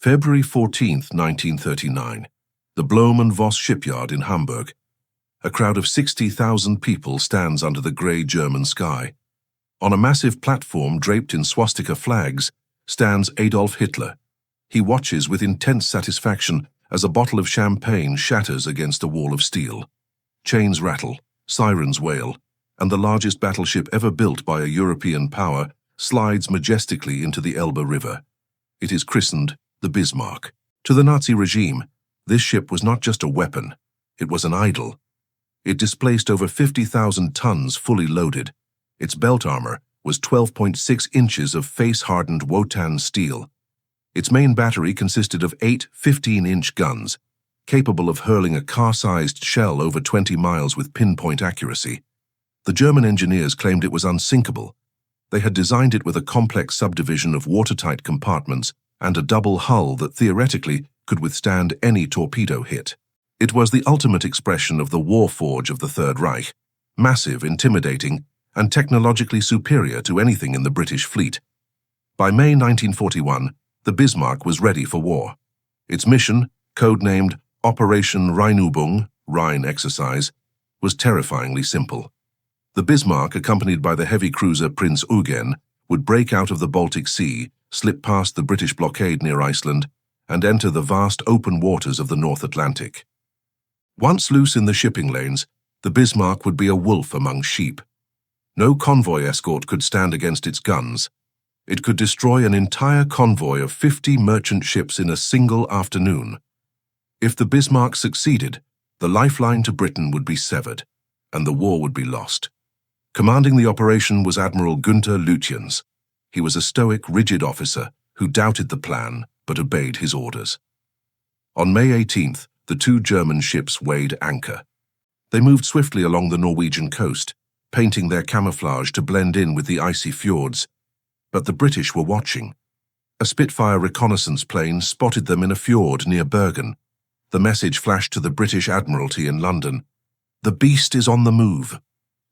February 14, 1939. The Blohm and Voss shipyard in Hamburg. A crowd of 60,000 people stands under the grey German sky. On a massive platform draped in swastika flags stands Adolf Hitler. He watches with intense satisfaction as a bottle of champagne shatters against a wall of steel. Chains rattle, sirens wail, and the largest battleship ever built by a European power slides majestically into the Elbe River. It is christened the Bismarck. To the Nazi regime, this ship was not just a weapon, it was an idol. It displaced over 50,000 tons fully loaded. Its belt armor was 12.6 inches of face-hardened Wotan steel. Its main battery consisted of 8 15-inch guns, capable of hurling a car-sized shell over 20 miles with pinpoint accuracy. The German engineers claimed it was unsinkable. They had designed it with a complex subdivision of watertight compartments and a double hull that theoretically could withstand any torpedo hit. It was the ultimate expression of the war forge of the Third Reich, massive, intimidating, and technologically superior to anything in the British fleet. By May 1941, the Bismarck was ready for war. Its mission, codenamed Operation Rheinübung, Rhine exercise, was terrifyingly simple. The Bismarck, accompanied by the heavy cruiser Prinz Eugen, would break out of the Baltic Sea, slip past the British blockade near Iceland, and enter the vast open waters of the North Atlantic. Once loose in the shipping lanes, the Bismarck would be a wolf among sheep. No convoy escort could stand against its guns. It could destroy an entire convoy of 50 merchant ships in a single afternoon. If the Bismarck succeeded, the lifeline to Britain would be severed, and the war would be lost. Commanding the operation was Admiral Günther Lutyens. He was a stoic, rigid officer who doubted the plan but obeyed his orders. On May 18th, the two German ships weighed anchor. They moved swiftly along the Norwegian coast, painting their camouflage to blend in with the icy fjords. But the British were watching. A Spitfire reconnaissance plane spotted them in a fjord near Bergen. The message flashed to the British Admiralty in London. "The beast is on the move."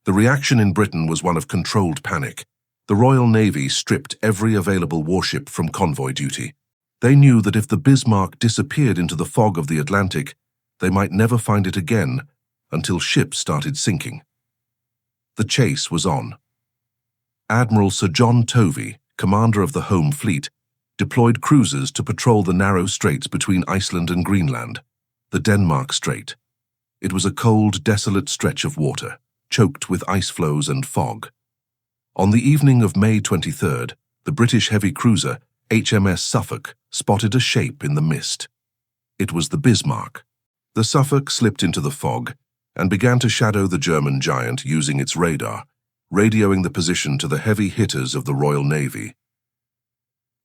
The reaction in Britain was one of controlled panic. The Royal Navy stripped every available warship from convoy duty. They knew that if the Bismarck disappeared into the fog of the Atlantic, they might never find it again until ships started sinking. The chase was on. Admiral Sir John Tovey, commander of the Home Fleet, deployed cruisers to patrol the narrow straits between Iceland and Greenland, the Denmark Strait. It was a cold, desolate stretch of water, choked with ice floes and fog. On the evening of May 23rd, the British heavy cruiser HMS Suffolk spotted a shape in the mist. It was the Bismarck. The Suffolk slipped into the fog and began to shadow the German giant using its radar, radioing the position to the heavy hitters of the Royal Navy.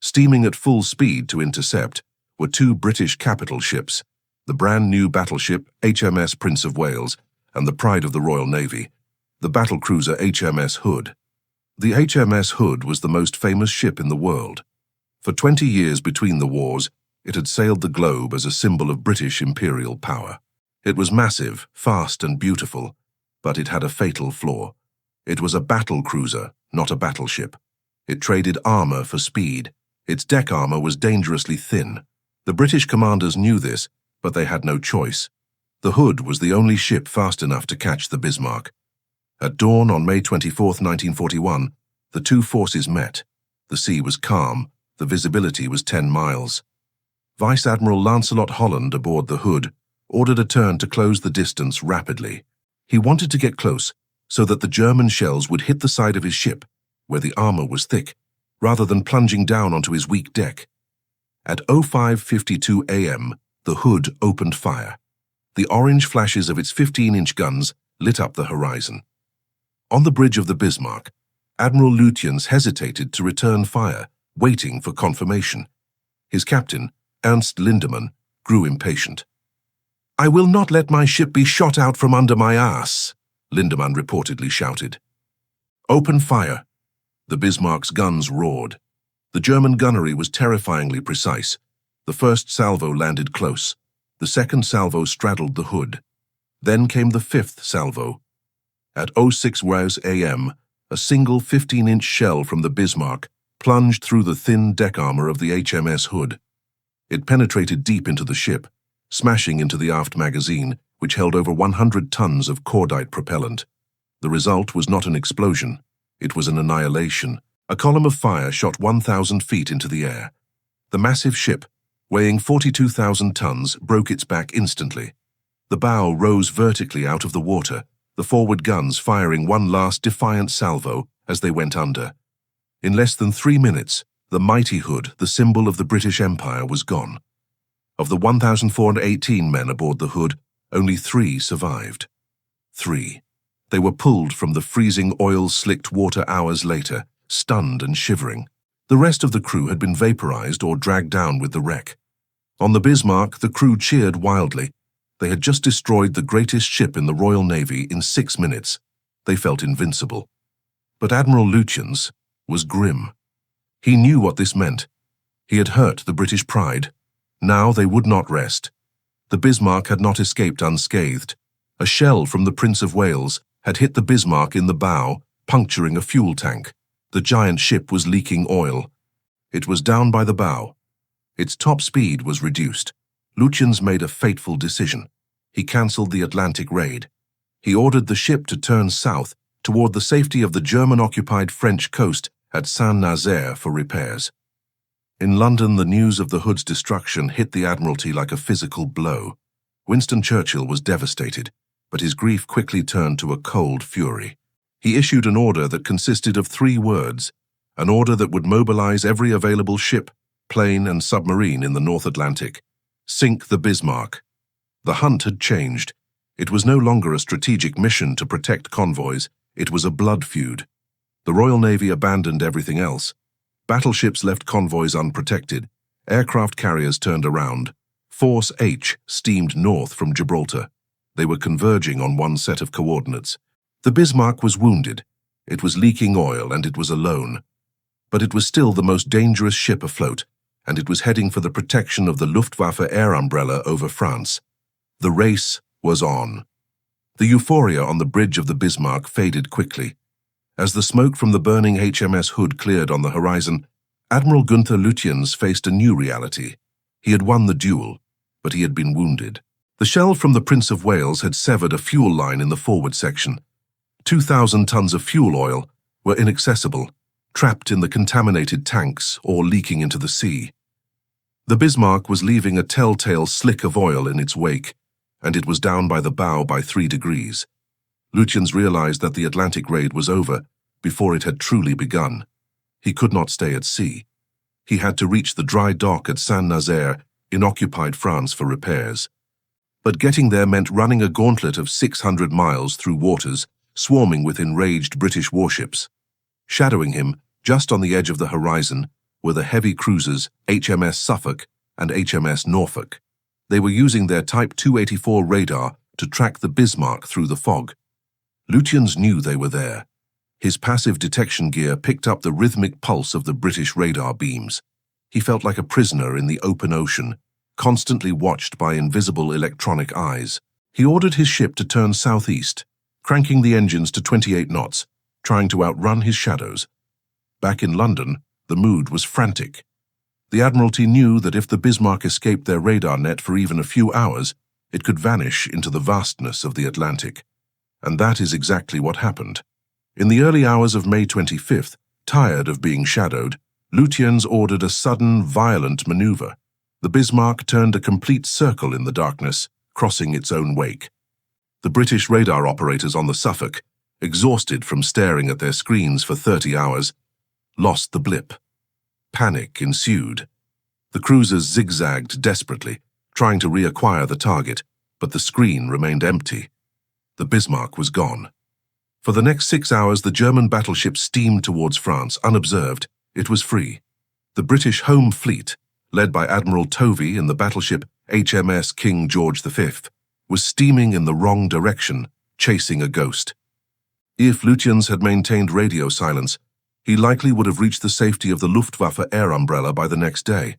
Steaming at full speed to intercept were two British capital ships, the brand-new battleship HMS Prince of Wales and the pride of the Royal Navy, the battlecruiser HMS Hood. The HMS Hood was the most famous ship in the world. For 20 years between the wars, it had sailed the globe as a symbol of British imperial power. It was massive, fast and beautiful, but it had a fatal flaw. It was a battle cruiser, not a battleship. It traded armor for speed. Its deck armor was dangerously thin. The British commanders knew this, but they had no choice. The Hood was the only ship fast enough to catch the Bismarck. At dawn on May 24, 1941, the two forces met. The sea was calm, the visibility was 10 miles. Vice Admiral Lancelot Holland aboard the Hood ordered a turn to close the distance rapidly. He wanted to get close so that the German shells would hit the side of his ship, where the armor was thick, rather than plunging down onto his weak deck. At 05:52 a.m., the Hood opened fire. The orange flashes of its 15-inch guns lit up the horizon. On the bridge of the Bismarck, Admiral Lutyens hesitated to return fire, waiting for confirmation. His captain, Ernst Lindemann, grew impatient. "I will not let my ship be shot out from under my ass," Lindemann reportedly shouted. "Open fire." The Bismarck's guns roared. The German gunnery was terrifyingly precise. The first salvo landed close. The second salvo straddled the Hood. Then came the fifth salvo. At 06 a.m., a single 15-inch shell from the Bismarck plunged through the thin deck armor of the HMS Hood. It penetrated deep into the ship, smashing into the aft magazine, which held over 100 tons of cordite propellant. The result was not an explosion. It was an annihilation. A column of fire shot 1,000 feet into the air. The massive ship, weighing 42,000 tons, broke its back instantly. The bow rose vertically out of the water, the forward guns firing one last defiant salvo as they went under. In less than 3 minutes, the mighty Hood, the symbol of the British Empire, was gone. Of the 1,418 men aboard the Hood, only 3 survived. 3. They were pulled from the freezing oil-slicked water hours later, stunned and shivering. The rest of the crew had been vaporized or dragged down with the wreck. On the Bismarck, the crew cheered wildly. They had just destroyed the greatest ship in the Royal Navy in 6 minutes. They felt invincible. But Admiral Lutyens was grim. He knew what this meant. He had hurt the British pride. Now they would not rest. The Bismarck had not escaped unscathed. A shell from the Prince of Wales had hit the Bismarck in the bow, puncturing a fuel tank. The giant ship was leaking oil. It was down by the bow. Its top speed was reduced. Lutyens made a fateful decision. He cancelled the Atlantic raid. He ordered the ship to turn south toward the safety of the German-occupied French coast at Saint-Nazaire for repairs. In London, the news of the Hood's destruction hit the Admiralty like a physical blow. Winston Churchill was devastated, but his grief quickly turned to a cold fury. He issued an order that consisted of 3 words, an order that would mobilize every available ship, plane, and submarine in the North Atlantic. Sink the Bismarck. The hunt had changed. It was no longer a strategic mission to protect convoys. It was a blood feud. The Royal Navy abandoned everything else. Battleships left convoys unprotected. Aircraft carriers turned around. Force H steamed north from Gibraltar. They were converging on one set of coordinates. The Bismarck was wounded. It was leaking oil and it was alone. But it was still the most dangerous ship afloat, and it was heading for the protection of the Luftwaffe air umbrella over France. The race was on. The euphoria on the bridge of the Bismarck faded quickly. As the smoke from the burning HMS Hood cleared on the horizon, Admiral Günther Lutyens faced a new reality. He had won the duel, but he had been wounded. The shell from the Prince of Wales had severed a fuel line in the forward section. 2,000 tons of fuel oil were inaccessible, trapped in the contaminated tanks or leaking into the sea. The Bismarck was leaving a telltale slick of oil in its wake, and it was down by the bow by 3 degrees. Lutyens realized that the Atlantic raid was over before it had truly begun. He could not stay at sea. He had to reach the dry dock at Saint-Nazaire in occupied France for repairs. But getting there meant running a gauntlet of 600 miles through waters swarming with enraged British warships. Shadowing him, just on the edge of the horizon, were the heavy cruisers HMS Suffolk and HMS Norfolk. They were using their Type 284 radar to track the Bismarck through the fog. Lutyens knew they were there. His passive detection gear picked up the rhythmic pulse of the British radar beams. He felt like a prisoner in the open ocean, constantly watched by invisible electronic eyes. He ordered his ship to turn southeast, cranking the engines to 28 knots, trying to outrun his shadows. Back in London, the mood was frantic. The Admiralty knew that if the Bismarck escaped their radar net for even a few hours, it could vanish into the vastness of the Atlantic. And that is exactly what happened. In the early hours of May 25th, tired of being shadowed, Lutyens ordered a sudden, violent maneuver. The Bismarck turned a complete circle in the darkness, crossing its own wake. The British radar operators on the Suffolk, exhausted from staring at their screens for 30 hours, lost the blip. Panic ensued. The cruisers zigzagged desperately, trying to reacquire the target, but the screen remained empty. The Bismarck was gone. For the next 6 hours, the German battleship steamed towards France, unobserved. It was free. The British Home Fleet, led by Admiral Tovey in the battleship HMS King George V, was steaming in the wrong direction, chasing a ghost. If Lutyens had maintained radio silence, he likely would have reached the safety of the Luftwaffe air umbrella by the next day.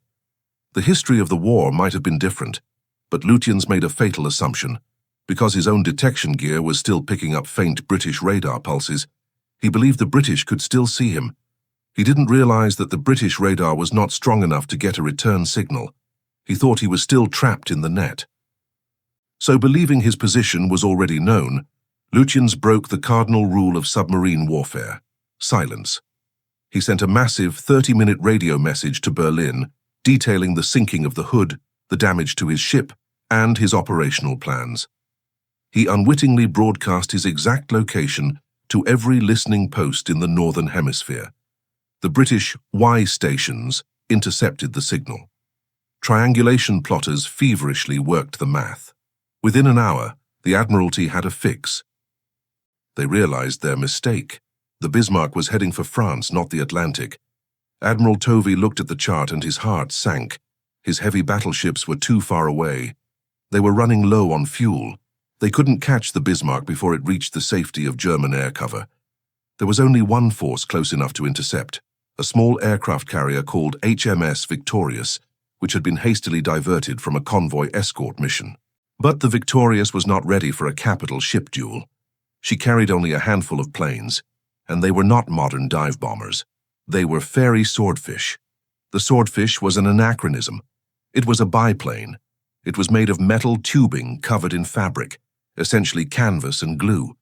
The history of the war might have been different, but Lutyens made a fatal assumption. Because his own detection gear was still picking up faint British radar pulses, he believed the British could still see him. He didn't realize that the British radar was not strong enough to get a return signal. He thought he was still trapped in the net. So, believing his position was already known, Lutyens broke the cardinal rule of submarine warfare: silence. He sent a massive 30-minute radio message to Berlin detailing the sinking of the Hood, the damage to his ship, and his operational plans. He unwittingly broadcast his exact location to every listening post in the Northern Hemisphere. The British Y stations intercepted the signal. Triangulation plotters feverishly worked the math. Within an hour, the Admiralty had a fix. They realized their mistake. The Bismarck was heading for France, not the Atlantic. Admiral Tovey looked at the chart and his heart sank. His heavy battleships were too far away. They were running low on fuel. They couldn't catch the Bismarck before it reached the safety of German air cover. There was only one force close enough to intercept, a small aircraft carrier called HMS Victorious, which had been hastily diverted from a convoy escort mission. But the Victorious was not ready for a capital ship duel. She carried only a handful of planes, and they were not modern dive bombers. They were ferry Swordfish. The Swordfish was an anachronism. It was a biplane. It was made of metal tubing covered in fabric, essentially canvas and glue.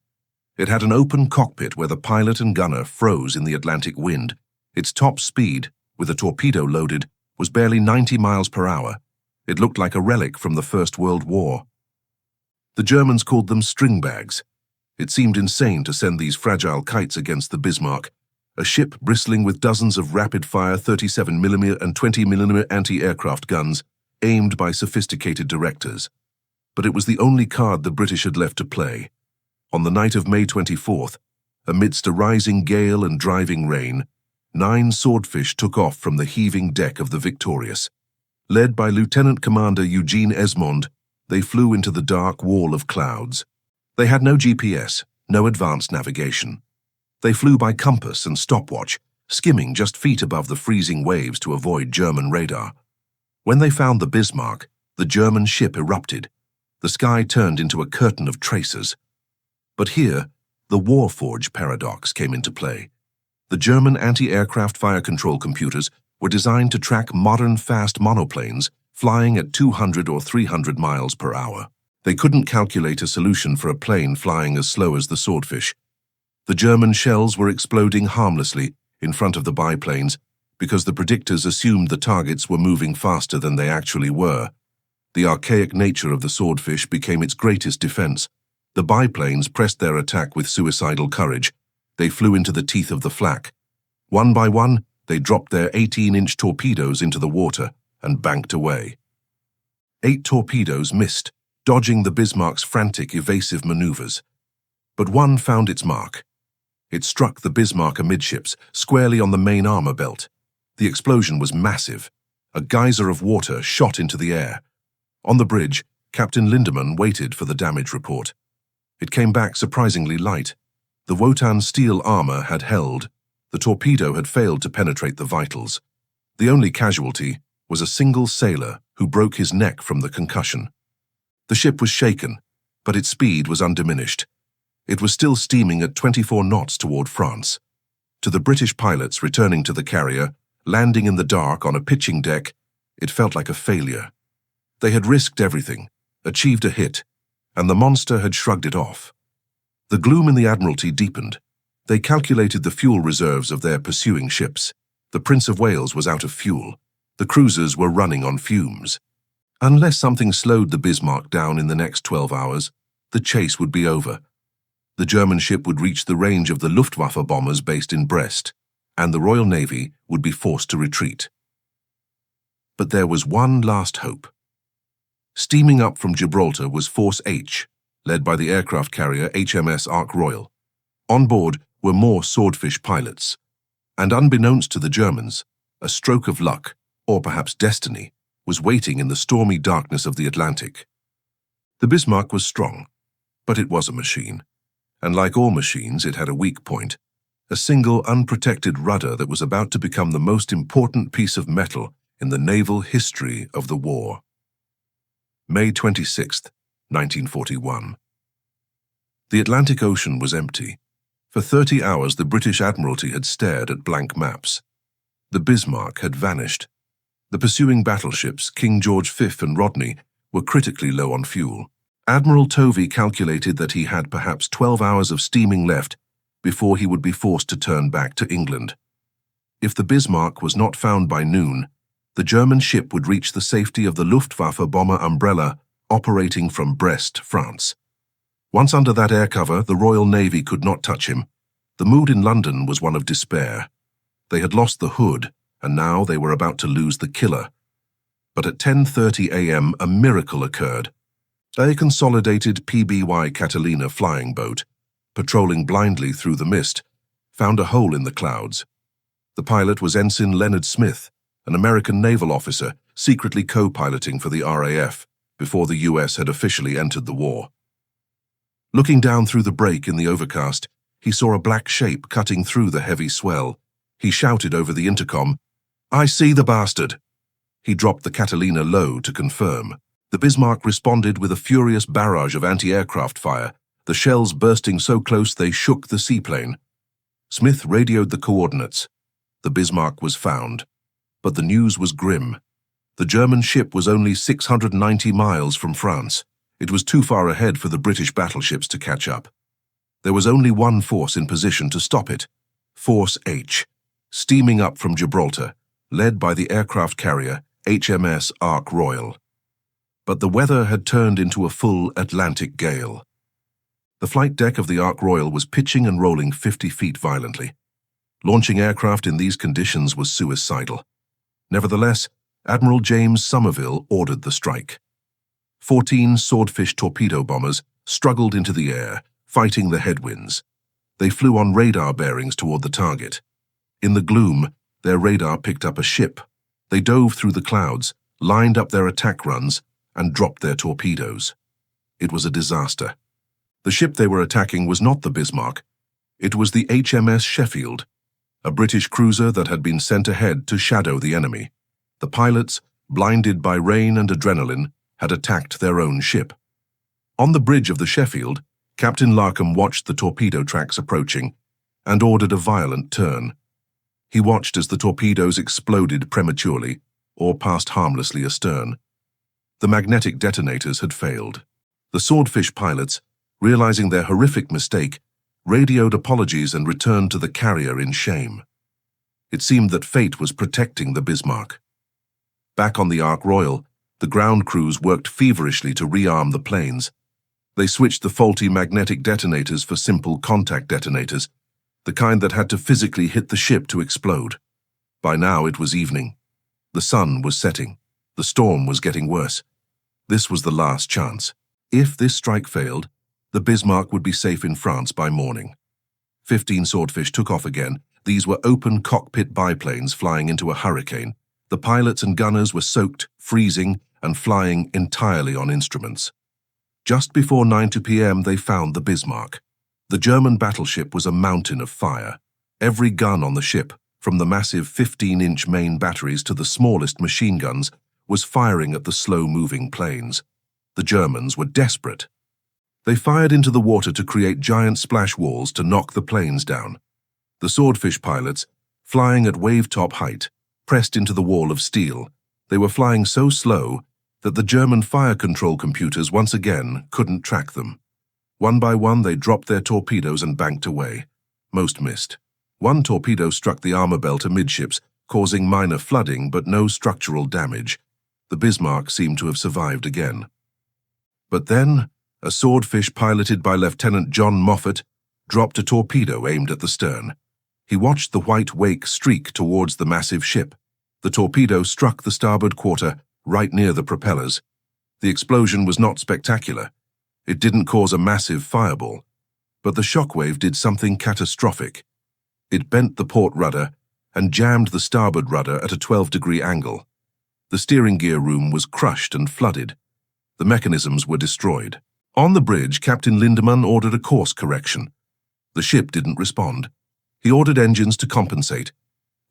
It had an open cockpit where the pilot and gunner froze in the Atlantic wind. Its top speed, with a torpedo loaded, was barely 90 miles per hour. It looked like a relic from the First World War. The Germans called them string bags. It seemed insane to send these fragile kites against the Bismarck, a ship bristling with dozens of rapid-fire 37mm and 20mm anti-aircraft guns aimed by sophisticated directors. But it was the only card the British had left to play. On the night of May 24th, amidst a rising gale and driving rain, 9 Swordfish took off from the heaving deck of the Victorious. Led by Lieutenant Commander Eugene Esmond, they flew into the dark wall of clouds. They had no GPS, no advanced navigation. They flew by compass and stopwatch, skimming just feet above the freezing waves to avoid German radar. When they found the Bismarck, the German ship erupted. The sky turned into a curtain of tracers. But here, the Warforge paradox came into play. The German anti-aircraft fire control computers were designed to track modern fast monoplanes flying at 200 or 300 miles per hour. They couldn't calculate a solution for a plane flying as slow as the Swordfish. The German shells were exploding harmlessly in front of the biplanes because the predictors assumed the targets were moving faster than they actually were. The archaic nature of the Swordfish became its greatest defense. The biplanes pressed their attack with suicidal courage. They flew into the teeth of the flak. One by one, they dropped their 18-inch torpedoes into the water and banked away. 8 torpedoes missed, dodging the Bismarck's frantic, evasive maneuvers. But one found its mark. It struck the Bismarck amidships, squarely on the main armor belt. The explosion was massive. A geyser of water shot into the air. On the bridge, Captain Lindemann waited for the damage report. It came back surprisingly light. The Wotan steel armor had held. The torpedo had failed to penetrate the vitals. The only casualty was a single sailor who broke his neck from the concussion. The ship was shaken, but its speed was undiminished. It was still steaming at 24 knots toward France. To the British pilots returning to the carrier, landing in the dark on a pitching deck, it felt like a failure. They had risked everything, achieved a hit, and the monster had shrugged it off. The gloom in the Admiralty deepened. They calculated the fuel reserves of their pursuing ships. The Prince of Wales was out of fuel. The cruisers were running on fumes. Unless something slowed the Bismarck down in the next 12 hours, the chase would be over. The German ship would reach the range of the Luftwaffe bombers based in Brest, and the Royal Navy would be forced to retreat. But there was one last hope. Steaming up from Gibraltar was Force H, led by the aircraft carrier HMS Ark Royal. On board were more Swordfish pilots, and unbeknownst to the Germans, a stroke of luck, or perhaps destiny, was waiting in the stormy darkness of the Atlantic. The Bismarck was strong, but it was a machine, and like all machines, it had a weak point, a single unprotected rudder that was about to become the most important piece of metal in the naval history of the war. May 26, 1941. The Atlantic Ocean was empty. For 30 hours, the British Admiralty had stared at blank maps. The Bismarck had vanished. The pursuing battleships, King George V and Rodney, were critically low on fuel. Admiral Tovey calculated that he had perhaps 12 hours of steaming left before he would be forced to turn back to England. If the Bismarck was not found by noon, the German ship would reach the safety of the Luftwaffe bomber umbrella operating from Brest, France. Once under that air cover, the Royal Navy could not touch him. The mood in London was one of despair. They had lost the Hood, and now they were about to lose the killer. But at 10:30 a.m. a miracle occurred. A consolidated PBY Catalina flying boat, patrolling blindly through the mist, found a hole in the clouds. The pilot was Ensign Leonard Smith, an American naval officer secretly co-piloting for the RAF before the US had officially entered the war. Looking down through the break in the overcast, he saw a black shape cutting through the heavy swell. He shouted over the intercom, "I see the bastard!" He dropped the Catalina low to confirm. The Bismarck responded with a furious barrage of anti-aircraft fire, the shells bursting so close they shook the seaplane. Smith radioed the coordinates. The Bismarck was found. But the news was grim. The German ship was only 690 miles from France. It was too far ahead for the British battleships to catch up. There was only one force in position to stop it, Force H, steaming up from Gibraltar, led by the aircraft carrier HMS Ark Royal. But the weather had turned into a full Atlantic gale. The flight deck of the Ark Royal was pitching and rolling 50 feet violently. Launching aircraft in these conditions was suicidal. Nevertheless, Admiral James Somerville ordered the strike. 14 Swordfish torpedo bombers struggled into the air, fighting the headwinds. They flew on radar bearings toward the target. In the gloom, their radar picked up a ship. They dove through the clouds, lined up their attack runs, and dropped their torpedoes. It was a disaster. The ship they were attacking was not the Bismarck. It was the HMS Sheffield, a British cruiser that had been sent ahead to shadow the enemy. The pilots, blinded by rain and adrenaline, had attacked their own ship. On the bridge of the Sheffield, Captain Larkham watched the torpedo tracks approaching and ordered a violent turn. He watched as the torpedoes exploded prematurely or passed harmlessly astern. The magnetic detonators had failed. The Swordfish pilots, realizing their horrific mistake, radioed apologies and returned to the carrier in shame. It seemed that fate was protecting the Bismarck. Back on the Ark Royal, the ground crews worked feverishly to rearm the planes. They switched the faulty magnetic detonators for simple contact detonators, the kind that had to physically hit the ship to explode. By now it was evening. The sun was setting. The storm was getting worse. This was the last chance. If this strike failed, the Bismarck would be safe in France by morning. 15 Swordfish took off again. These were open cockpit biplanes flying into a hurricane. The pilots and gunners were soaked, freezing, and flying entirely on instruments. Just before 9 p.m. they found the Bismarck. The German battleship was a mountain of fire. Every gun on the ship, from the massive 15-inch main batteries to the smallest machine guns, was firing at the slow-moving planes. The Germans were desperate. They fired into the water to create giant splash walls to knock the planes down. The Swordfish pilots, flying at wave-top height, pressed into the wall of steel. They were flying so slow that the German fire control computers once again couldn't track them. One by one they dropped their torpedoes and banked away. Most missed. One torpedo struck the armor belt amidships, causing minor flooding but no structural damage. The Bismarck seemed to have survived again. But then, a Swordfish piloted by Lieutenant John Moffat dropped a torpedo aimed at the stern. He watched the white wake streak towards the massive ship. The torpedo struck the starboard quarter, right near the propellers. The explosion was not spectacular. It didn't cause a massive fireball, but the shockwave did something catastrophic. It bent the port rudder and jammed the starboard rudder at a 12-degree angle. The steering gear room was crushed and flooded. The mechanisms were destroyed. On the bridge, Captain Lindemann ordered a course correction. The ship didn't respond. He ordered engines to compensate.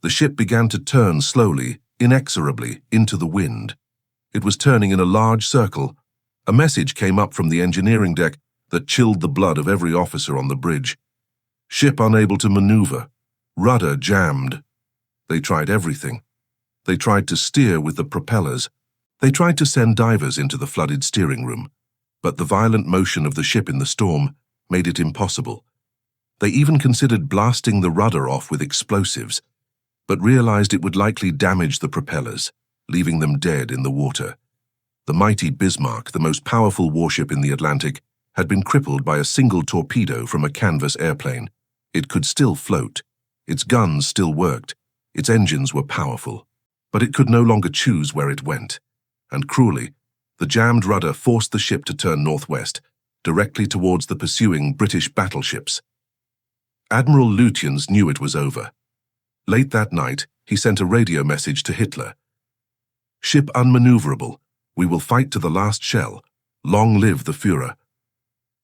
The ship began to turn slowly, inexorably, into the wind. It was turning in a large circle. A message came up from the engineering deck that chilled the blood of every officer on the bridge. Ship unable to maneuver. Rudder jammed. They tried everything. They tried to steer with the propellers. They tried to send divers into the flooded steering room, but the violent motion of the ship in the storm made it impossible. They even considered blasting the rudder off with explosives, but realized it would likely damage the propellers, leaving them dead in the water. The mighty Bismarck, the most powerful warship in the Atlantic, had been crippled by a single torpedo from a canvas airplane. It could still float. Its guns still worked. Its engines were powerful. But it could no longer choose where it went. And cruelly, the jammed rudder forced the ship to turn northwest, directly towards the pursuing British battleships. Admiral Lutyens knew it was over. Late that night, he sent a radio message to Hitler. "Ship unmaneuverable. We will fight to the last shell. Long live the Führer."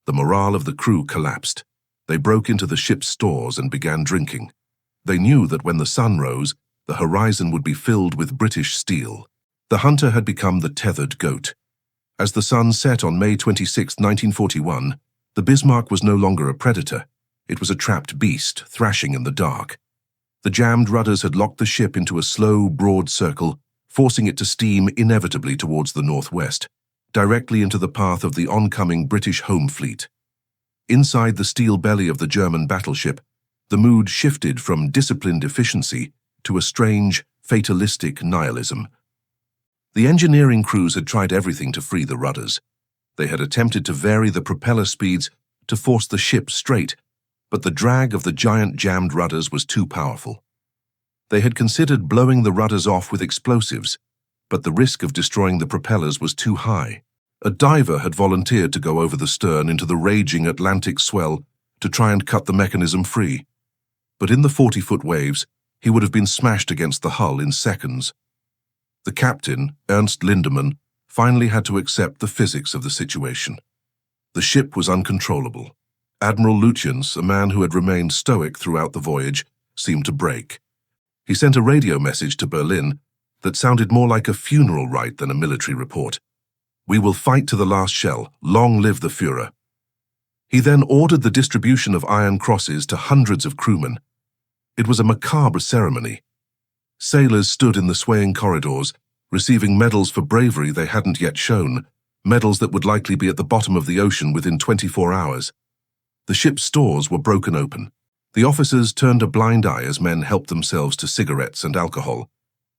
The morale of the crew collapsed. They broke into the ship's stores and began drinking. They knew that when the sun rose, the horizon would be filled with British steel. The hunter had become the tethered goat. As the sun set on May 26, 1941, the Bismarck was no longer a predator. It was a trapped beast, thrashing in the dark. The jammed rudders had locked the ship into a slow, broad circle, forcing it to steam inevitably towards the northwest, directly into the path of the oncoming British home fleet. Inside the steel belly of the German battleship, the mood shifted from disciplined efficiency to a strange, fatalistic nihilism. The engineering crews had tried everything to free the rudders. They had attempted to vary the propeller speeds to force the ship straight, but the drag of the giant jammed rudders was too powerful. They had considered blowing the rudders off with explosives, but the risk of destroying the propellers was too high. A diver had volunteered to go over the stern into the raging Atlantic swell to try and cut the mechanism free. But in the 40-foot waves, he would have been smashed against the hull in seconds. The captain, Ernst Lindemann, finally had to accept the physics of the situation. The ship was uncontrollable. Admiral Lutyens, a man who had remained stoic throughout the voyage, seemed to break. He sent a radio message to Berlin that sounded more like a funeral rite than a military report. "We will fight to the last shell. Long live the Führer." He then ordered the distribution of iron crosses to hundreds of crewmen. It was a macabre ceremony. Sailors stood in the swaying corridors, receiving medals for bravery they hadn't yet shown, medals that would likely be at the bottom of the ocean within 24 hours. The ship's stores were broken open. The officers turned a blind eye as men helped themselves to cigarettes and alcohol.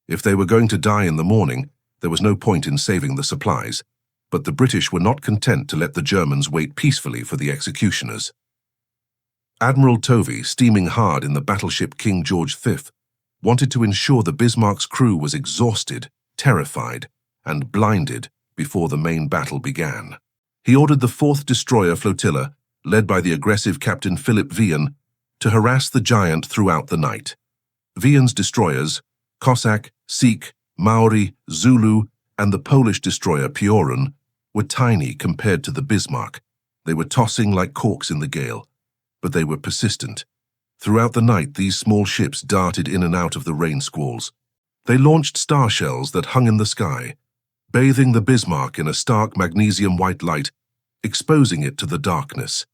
If they were going to die in the morning, there was no point in saving the supplies. But the British were not content to let the Germans wait peacefully for the executioners. Admiral Tovey, steaming hard in the battleship King George V, wanted to ensure the Bismarck's crew was exhausted, terrified, and blinded before the main battle began. He ordered the 4th Destroyer Flotilla, led by the aggressive Captain Philip Wien, to harass the giant throughout the night. Wien's destroyers, Cossack, Sikh, Maori, Zulu, and the Polish destroyer Piorun, were tiny compared to the Bismarck. They were tossing like corks in the gale, but they were persistent. Throughout the night, these small ships darted in and out of the rain squalls. They launched star shells that hung in the sky, bathing the Bismarck in a stark magnesium-white light, exposing it to the darkness.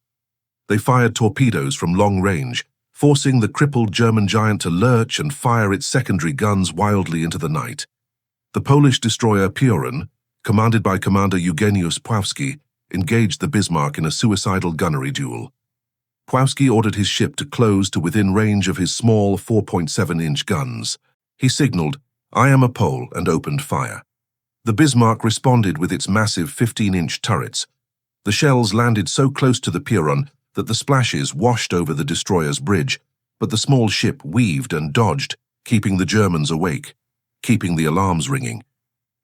They fired torpedoes from long range, forcing the crippled German giant to lurch and fire its secondary guns wildly into the night. The Polish destroyer Piorun, commanded by Commander Eugeniusz Pławski, engaged the Bismarck in a suicidal gunnery duel. Pławski ordered his ship to close to within range of his small 4.7-inch guns. He signaled, "I am a Pole," and opened fire. The Bismarck responded with its massive 15-inch turrets. The shells landed so close to the Piorun that the splashes washed over the destroyer's bridge, but the small ship weaved and dodged, keeping the Germans awake, keeping the alarms ringing,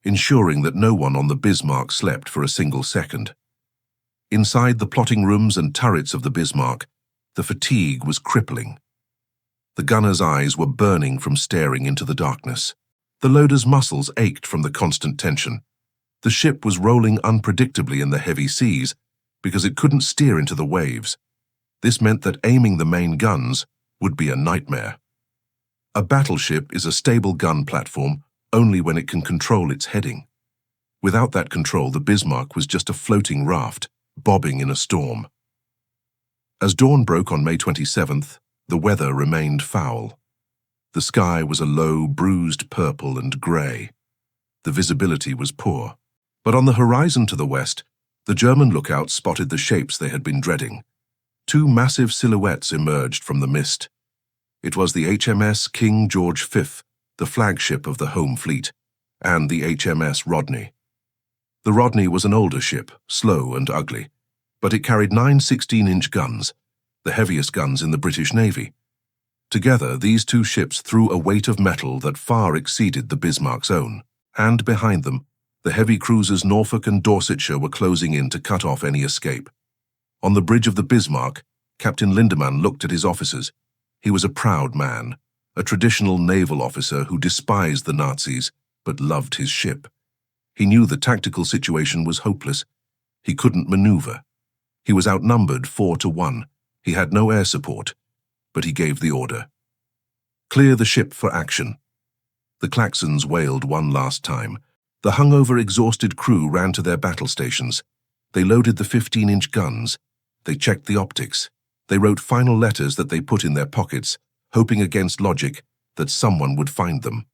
ensuring that no one on the Bismarck slept for a single second. Inside the plotting rooms and turrets of the Bismarck, the fatigue was crippling. The gunner's eyes were burning from staring into the darkness. The loader's muscles ached from the constant tension. The ship was rolling unpredictably in the heavy seas because it couldn't steer into the waves. This meant that aiming the main guns would be a nightmare. A battleship is a stable gun platform only when it can control its heading. Without that control, the Bismarck was just a floating raft, bobbing in a storm. As dawn broke on May 27th, the weather remained foul. The sky was a low, bruised purple and grey. The visibility was poor. But on the horizon to the west, the German lookouts spotted the shapes they had been dreading. Two massive silhouettes emerged from the mist. It was the HMS King George V, the flagship of the home fleet, and the HMS Rodney. The Rodney was an older ship, slow and ugly, but it carried 9 16-inch guns, the heaviest guns in the British Navy. Together, these two ships threw a weight of metal that far exceeded the Bismarck's own, and behind them, the heavy cruisers Norfolk and Dorsetshire were closing in to cut off any escape. On the bridge of the Bismarck, Captain Lindemann looked at his officers. He was a proud man, a traditional naval officer who despised the Nazis but loved his ship. He knew the tactical situation was hopeless. He couldn't maneuver. He was outnumbered 4-1. He had no air support, but he gave the order. Clear the ship for action. The klaxons wailed one last time. The hungover, exhausted crew ran to their battle stations. They loaded the 15-inch guns. They checked the optics. They wrote final letters that they put in their pockets, hoping against logic that someone would find them.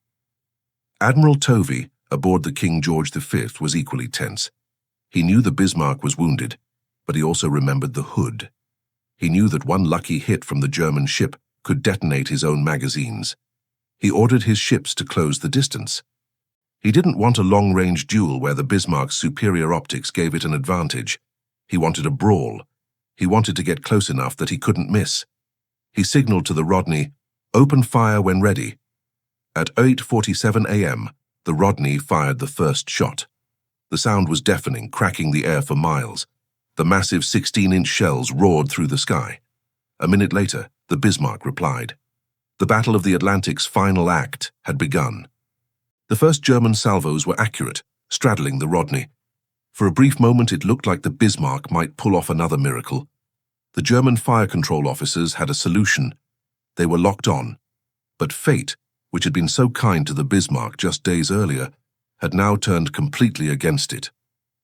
Admiral Tovey, aboard the King George V, was equally tense. He knew the Bismarck was wounded, but he also remembered the Hood. He knew that one lucky hit from the German ship could detonate his own magazines. He ordered his ships to close the distance. He didn't want a long-range duel where the Bismarck's superior optics gave it an advantage. He wanted a brawl. He wanted to get close enough that he couldn't miss. He signaled to the Rodney, "Open fire when ready." At 8:47 a.m., the Rodney fired the first shot. The sound was deafening, cracking the air for miles. The massive 16-inch shells roared through the sky. A minute later, the Bismarck replied. The Battle of the Atlantic's final act had begun. The first German salvos were accurate, straddling the Rodney. For a brief moment it looked like the Bismarck might pull off another miracle. The German fire control officers had a solution. They were locked on. But fate, which had been so kind to the Bismarck just days earlier, had now turned completely against it.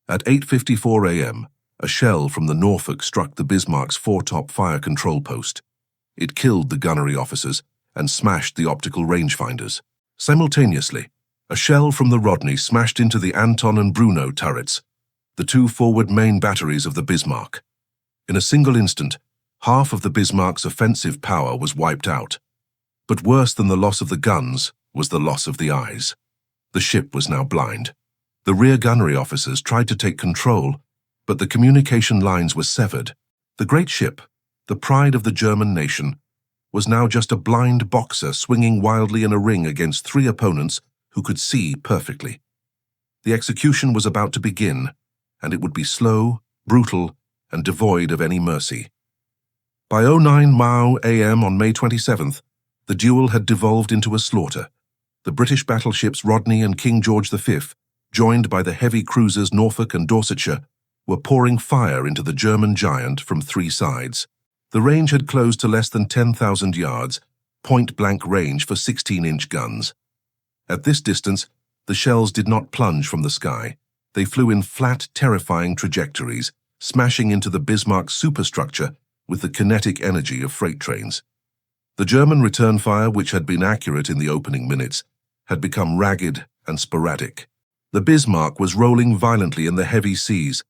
At 8:54 a.m., a shell from the Norfolk struck the Bismarck's foretop fire control post. It killed the gunnery officers and smashed the optical rangefinders. Simultaneously, a shell from the Rodney smashed into the Anton and Bruno turrets, the two forward main batteries of the Bismarck. In a single instant, half of the Bismarck's offensive power was wiped out. But worse than the loss of the guns was the loss of the eyes. The ship was now blind. The rear gunnery officers tried to take control, but the communication lines were severed. The great ship, the pride of the German nation, was now just a blind boxer swinging wildly in a ring against three opponents who could see perfectly. The execution was about to begin, and it would be slow, brutal, and devoid of any mercy. By 09:00 a.m. on May 27th, the duel had devolved into a slaughter. The British battleships Rodney and King George V, joined by the heavy cruisers Norfolk and Dorsetshire, were pouring fire into the German giant from three sides. The range had closed to less than 10,000 yards, point-blank range for 16-inch guns. At this distance, the shells did not plunge from the sky. They flew in flat, terrifying trajectories, smashing into the Bismarck's superstructure with the kinetic energy of freight trains. The German return fire, which had been accurate in the opening minutes, had become ragged and sporadic. The Bismarck was rolling violently in the heavy seas,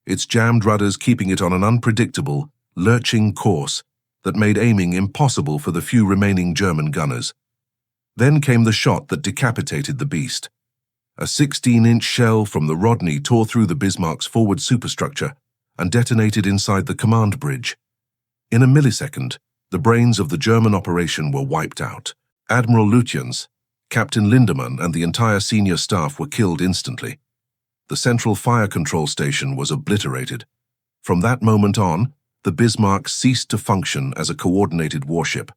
its jammed rudders keeping it on an unpredictable, lurching course that made aiming impossible for the few remaining German gunners. Then came the shot that decapitated the beast. A 16-inch shell from the Rodney tore through the Bismarck's forward superstructure and detonated inside the command bridge. In a millisecond, the brains of the German operation were wiped out. Admiral Lutyens, Captain Lindemann, and the entire senior staff were killed instantly. The central fire control station was obliterated. From that moment on, the Bismarck ceased to function as a coordinated warship.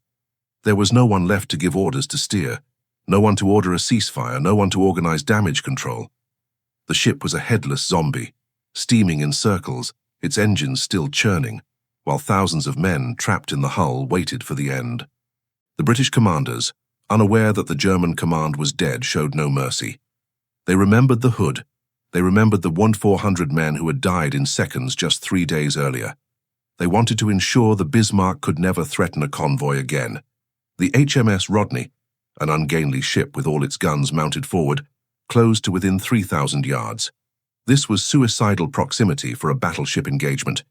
There was no one left to give orders to steer, no one to order a ceasefire, no one to organize damage control. The ship was a headless zombie, steaming in circles, its engines still churning, while thousands of men trapped in the hull waited for the end. The British commanders, unaware that the German command was dead, showed no mercy. They remembered the Hood. They remembered the 1,400 men who had died in seconds just 3 days earlier. They wanted to ensure the Bismarck could never threaten a convoy again. The HMS Rodney, an ungainly ship with all its guns mounted forward, closed to within 3,000 yards. This was suicidal proximity for a battleship engagement,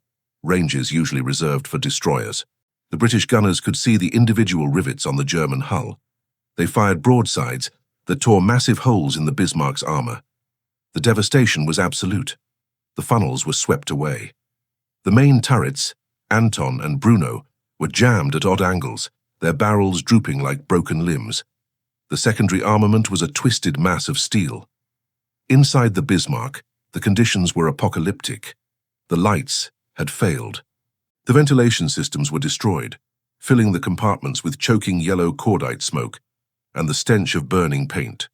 ranges usually reserved for destroyers. The British gunners could see the individual rivets on the German hull. They fired broadsides that tore massive holes in the Bismarck's armor. The devastation was absolute. The funnels were swept away. The main turrets, Anton and Bruno, were jammed at odd angles, their barrels drooping like broken limbs. The secondary armament was a twisted mass of steel. Inside the Bismarck, the conditions were apocalyptic. The lights had failed. The ventilation systems were destroyed, filling the compartments with choking yellow cordite smoke and the stench of burning paint.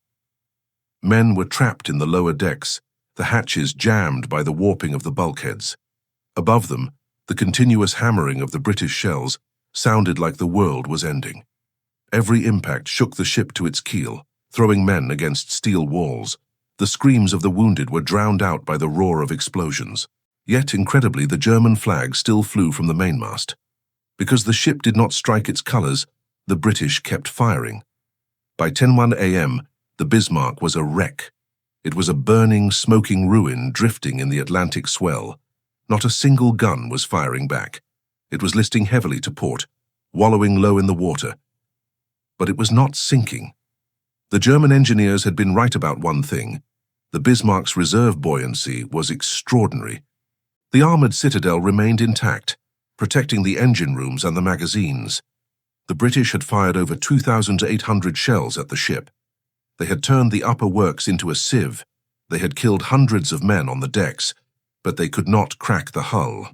Men were trapped in the lower decks, the hatches jammed by the warping of the bulkheads. Above them, the continuous hammering of the British shells sounded like the world was ending. Every impact shook the ship to its keel, throwing men against steel walls. The screams of the wounded were drowned out by the roar of explosions. Yet, incredibly, the German flag still flew from the mainmast. Because the ship did not strike its colors, the British kept firing. By 10:01 a.m., the Bismarck was a wreck. It was a burning, smoking ruin drifting in the Atlantic swell. Not a single gun was firing back. It was listing heavily to port, wallowing low in the water. But it was not sinking. The German engineers had been right about one thing. The Bismarck's reserve buoyancy was extraordinary. The armored citadel remained intact, protecting the engine rooms and the magazines. The British had fired over 2,800 shells at the ship. They had turned the upper works into a sieve. They had killed hundreds of men on the decks, but they could not crack the hull.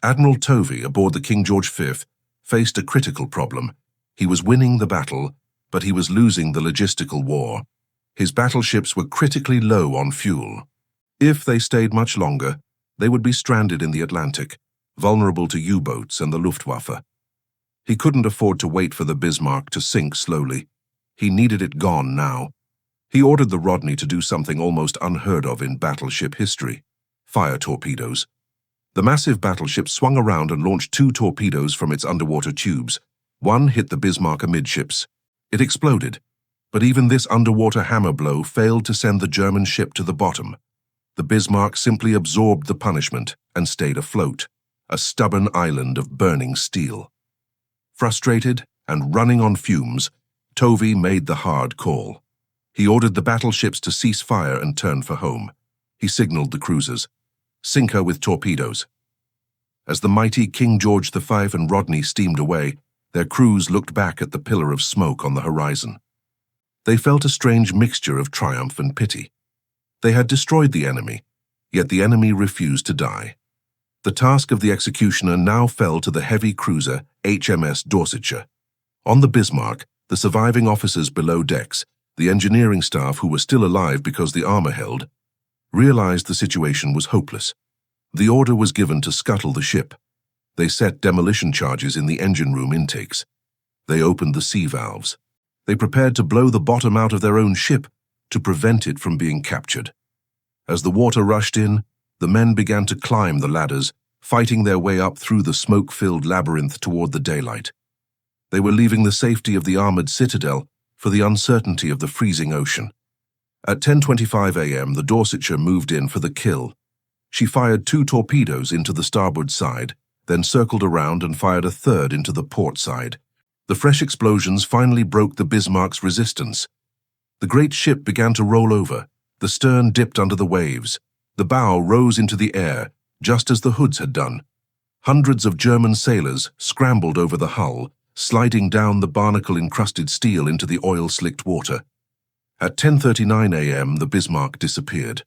Admiral Tovey, aboard the King George V, faced a critical problem. He was winning the battle, but he was losing the logistical war. His battleships were critically low on fuel. If they stayed much longer, they would be stranded in the Atlantic, vulnerable to U-boats and the Luftwaffe. He couldn't afford to wait for the Bismarck to sink slowly. He needed it gone now. He ordered the Rodney to do something almost unheard of in battleship history: fire torpedoes. The massive battleship swung around and launched 2 torpedoes from its underwater tubes. One hit the Bismarck amidships. It exploded, but even this underwater hammer blow failed to send the German ship to the bottom. The Bismarck simply absorbed the punishment and stayed afloat, a stubborn island of burning steel. Frustrated and running on fumes, Tovey made the hard call. He ordered the battleships to cease fire and turn for home. He signaled the cruisers, "Sink her with torpedoes." As the mighty King George V and Rodney steamed away, their crews looked back at the pillar of smoke on the horizon. They felt a strange mixture of triumph and pity. They had destroyed the enemy, yet the enemy refused to die. The task of the executioner now fell to the heavy cruiser HMS Dorsetshire. On the Bismarck, the surviving officers below decks, the engineering staff who were still alive because the armor held, realized the situation was hopeless. The order was given to scuttle the ship. They set demolition charges in the engine room intakes. They opened the sea valves. They prepared to blow the bottom out of their own ship to prevent it from being captured. As the water rushed in, the men began to climb the ladders, fighting their way up through the smoke-filled labyrinth toward the daylight. They were leaving the safety of the armored citadel for the uncertainty of the freezing ocean. At 10:25 a.m., the Dorsetshire moved in for the kill. She fired 2 torpedoes into the starboard side, then circled around and fired a third into the port side. The fresh explosions finally broke the Bismarck's resistance. The great ship began to roll over. The stern dipped under the waves. The bow rose into the air, just as the hoods had done. Hundreds of German sailors scrambled over the hull, sliding down the barnacle-encrusted steel into the oil-slicked water. At 10:39 a.m., the Bismarck disappeared.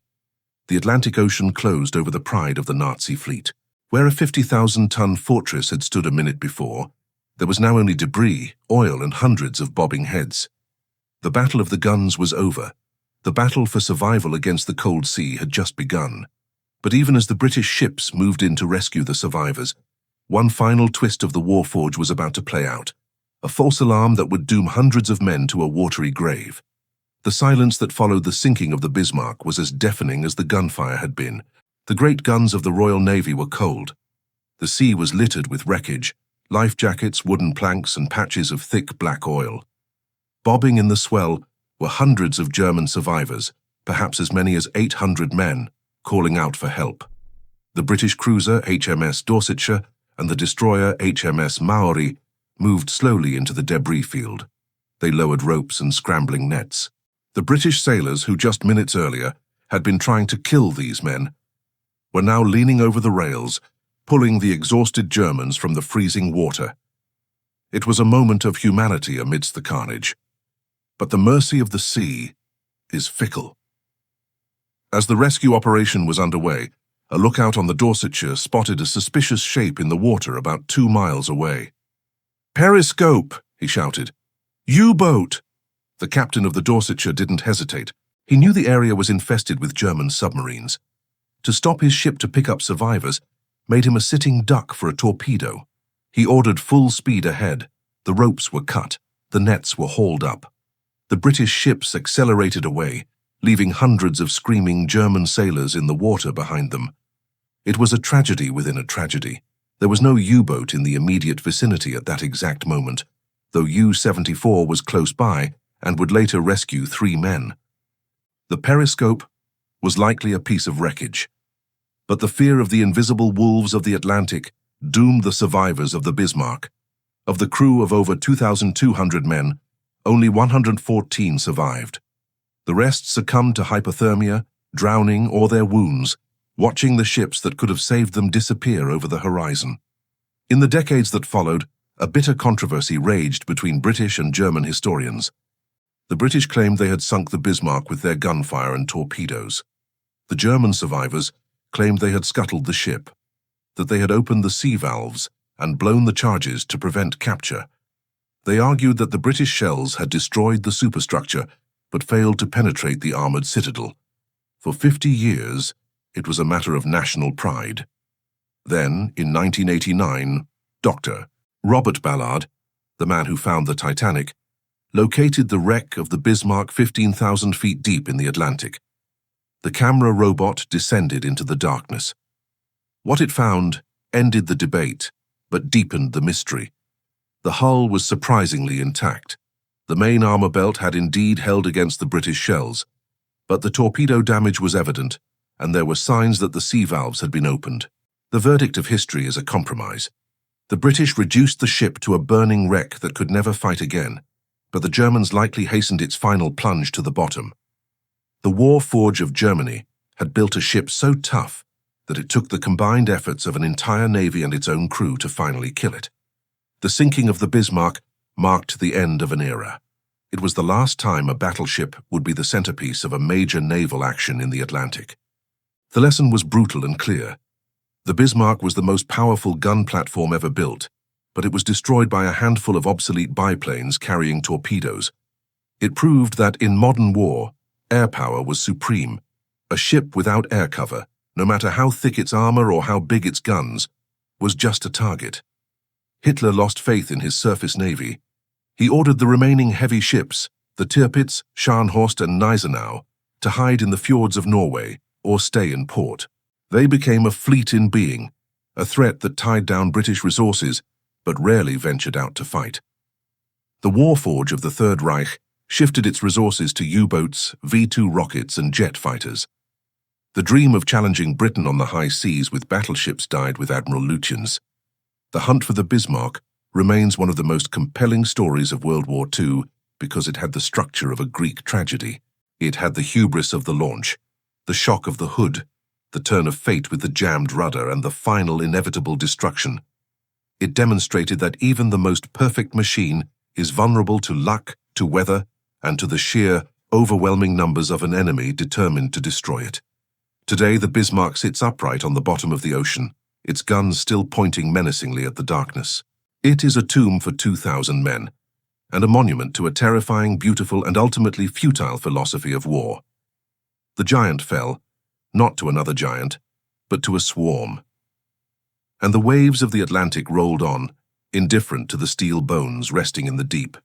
The Atlantic Ocean closed over the pride of the Nazi fleet. Where a 50,000-ton fortress had stood a minute before, there was now only debris, oil, and hundreds of bobbing heads. The battle of the guns was over. The battle for survival against the cold sea had just begun. But even as the British ships moved in to rescue the survivors, one final twist of the warforge was about to play out, a false alarm that would doom hundreds of men to a watery grave. The silence that followed the sinking of the Bismarck was as deafening as the gunfire had been. The great guns of the Royal Navy were cold. The sea was littered with wreckage, life jackets, wooden planks, and patches of thick black oil. Bobbing in the swell were hundreds of German survivors, perhaps as many as 800 men, calling out for help. The British cruiser HMS Dorsetshire and the destroyer HMS Maori moved slowly into the debris field. They lowered ropes and scrambling nets. The British sailors who just minutes earlier had been trying to kill these men were now leaning over the rails, pulling the exhausted Germans from the freezing water. It was a moment of humanity amidst the carnage. But the mercy of the sea is fickle. As the rescue operation was underway, a lookout on the Dorsetshire spotted a suspicious shape in the water about 2 miles away. "Periscope!" he shouted. "U-boat!" The captain of the Dorsetshire didn't hesitate. He knew the area was infested with German submarines. To stop his ship to pick up survivors made him a sitting duck for a torpedo. He ordered full speed ahead. The ropes were cut. The nets were hauled up. The British ships accelerated away, leaving hundreds of screaming German sailors in the water behind them. It was a tragedy within a tragedy. There was no U-boat in the immediate vicinity at that exact moment, though U-74 was close by and would later rescue 3 men. The Periscope was likely a piece of wreckage, but the fear of the invisible wolves of the Atlantic doomed the survivors of the Bismarck. Of the crew of over 2,200 men, only 114 survived. The rest succumbed to hypothermia, drowning, or their wounds, watching the ships that could have saved them disappear over the horizon. In the decades that followed, a bitter controversy raged between British and German historians. The British claimed they had sunk the Bismarck with their gunfire and torpedoes. The German survivors claimed they had scuttled the ship, that they had opened the sea valves and blown the charges to prevent capture. They argued that the British shells had destroyed the superstructure but failed to penetrate the armored citadel. For 50 years, it was a matter of national pride. Then, in 1989, Dr. Robert Ballard, the man who found the Titanic, located the wreck of the Bismarck 15,000 feet deep in the Atlantic. The camera robot descended into the darkness. What it found ended the debate, but deepened the mystery. The hull was surprisingly intact. The main armor belt had indeed held against the British shells, but the torpedo damage was evident, and there were signs that the sea valves had been opened. The verdict of history is a compromise. The British reduced the ship to a burning wreck that could never fight again, but the Germans likely hastened its final plunge to the bottom. The war forge of Germany had built a ship so tough that it took the combined efforts of an entire navy and its own crew to finally kill it. The sinking of the Bismarck marked the end of an era. It was the last time a battleship would be the centerpiece of a major naval action in the Atlantic. The lesson was brutal and clear. The Bismarck was the most powerful gun platform ever built, but it was destroyed by a handful of obsolete biplanes carrying torpedoes. It proved that in modern war, air power was supreme. A ship without air cover, no matter how thick its armor or how big its guns, was just a target. Hitler lost faith in his surface navy. He ordered the remaining heavy ships, the Tirpitz, Scharnhorst and Gneisenau, to hide in the fjords of Norway or stay in port. They became a fleet in being, a threat that tied down British resources but rarely ventured out to fight. The warforge of the Third Reich shifted its resources to U-boats, V-2 rockets and jet fighters. The dream of challenging Britain on the high seas with battleships died with Admiral Lutyens. The hunt for the Bismarck remains one of the most compelling stories of World War II because it had the structure of a Greek tragedy. It had the hubris of the launch, the shock of the Hood, the turn of fate with the jammed rudder, and the final inevitable destruction. It demonstrated that even the most perfect machine is vulnerable to luck, to weather, and to the sheer, overwhelming numbers of an enemy determined to destroy it. Today, the Bismarck sits upright on the bottom of the ocean, its guns still pointing menacingly at the darkness. It is a tomb for 2,000 men, and a monument to a terrifying, beautiful, and ultimately futile philosophy of war. The giant fell, not to another giant, but to a swarm. And the waves of the Atlantic rolled on, indifferent to the steel bones resting in the deep.